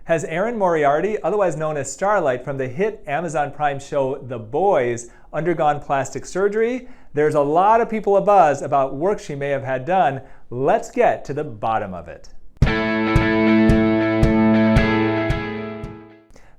Has Erin Moriarty, otherwise known as Starlight from the hit Amazon Prime show The Boys, undergone plastic surgery? There's a lot of people abuzz about work she may have had done. Let's get to the bottom of it.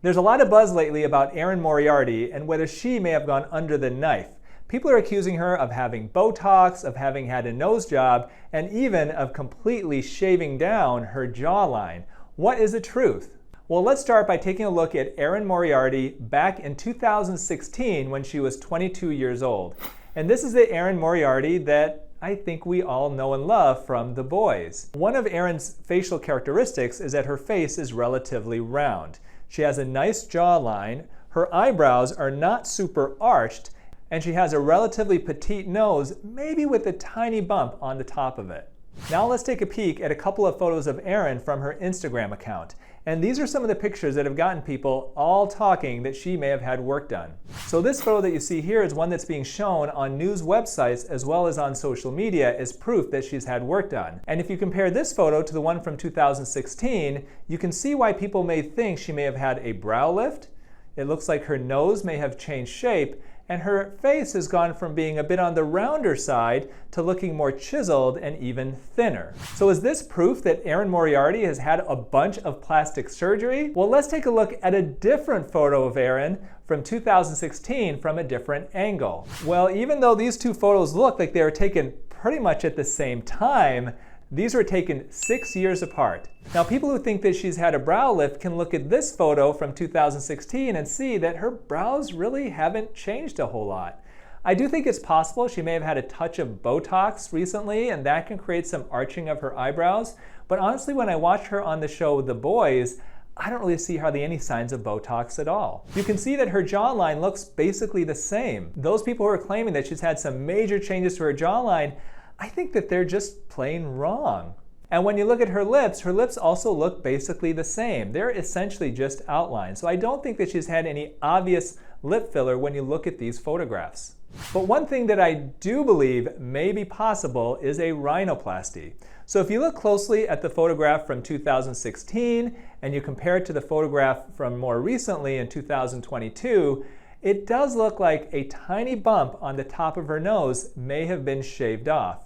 There's a lot of buzz lately about Erin Moriarty and whether she may have gone under the knife. People are accusing her of having botox, of having had a nose job, and even of completely shaving down her jawline. What is the truth? Well, let's start by taking a look at Erin Moriarty back in 2016 when she was 22 years old. And this is the Erin Moriarty that I think we all know and love from The Boys. One of Erin's facial characteristics is that her face is relatively round. She has a nice jawline, her eyebrows are not super arched, and she has a relatively petite nose, maybe with a tiny bump on the top of it. Now let's take a peek at a couple of photos of Erin from her Instagram account. And these are some of the pictures that have gotten people all talking that she may have had work done. So this photo that you see here is one that's being shown on news websites as well as on social media as proof that she's had work done. And if you compare this photo to the one from 2016, you can see why people may think she may have had a brow lift. It looks like her nose may have changed shape, and her face has gone from being a bit on the rounder side to looking more chiseled and even thinner. So is this proof that Erin Moriarty has had a bunch of plastic surgery? Well, let's take a look at a different photo of Erin from 2016 from a different angle. Well, even though these two photos look like they were taken pretty much at the same time, these were taken 6 years apart. Now, people who think that she's had a brow lift can look at this photo from 2016 and see that her brows really haven't changed a whole lot. I do think it's possible she may have had a touch of botox recently, and that can create some arching of her eyebrows. But honestly, when I watch her on the show The Boys, I don't really see hardly any signs of botox at all. You can see that her jawline looks basically the same. Those people who are claiming that she's had some major changes to her jawline, I think that they're just plain wrong. And when you look at her lips also look basically the same. They're essentially just outlines. So I don't think that she's had any obvious lip filler when you look at these photographs. But one thing that I do believe may be possible is a rhinoplasty. So if you look closely at the photograph from 2016 and you compare it to the photograph from more recently in 2022, it does look like a tiny bump on the top of her nose may have been shaved off.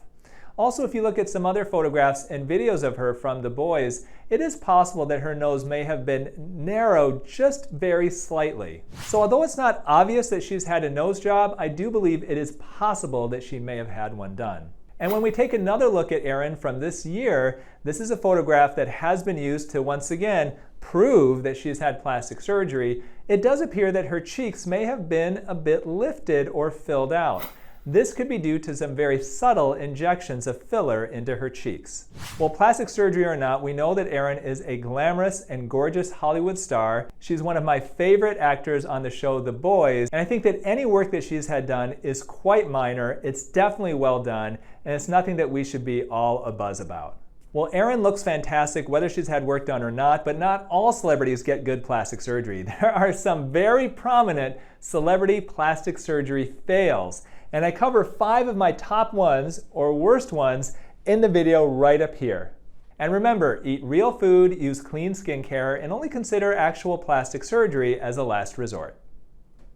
Also, if you look at some other photographs and videos of her from The Boys, it is possible that her nose may have been narrowed just very slightly. So although it's not obvious that she's had a nose job, I do believe it is possible that she may have had one done. And when we take another look at Erin from this year, this is a photograph that has been used to once again prove that she's had plastic surgery. It does appear that her cheeks may have been a bit lifted or filled out. This could be due to some very subtle injections of filler into her cheeks. Well, plastic surgery or not, we know that Erin is a glamorous and gorgeous Hollywood star. She's one of my favorite actors on the show The Boys, and I think that any work that she's had done is quite minor. It's definitely well done, and it's nothing that we should be all abuzz about. Well, Erin looks fantastic whether she's had work done or not, but not all celebrities get good plastic surgery. There are some very prominent celebrity plastic surgery fails, and I cover 5 of my top ones or worst ones in the video right up here. And remember, eat real food, use clean skincare, and only consider actual plastic surgery as a last resort.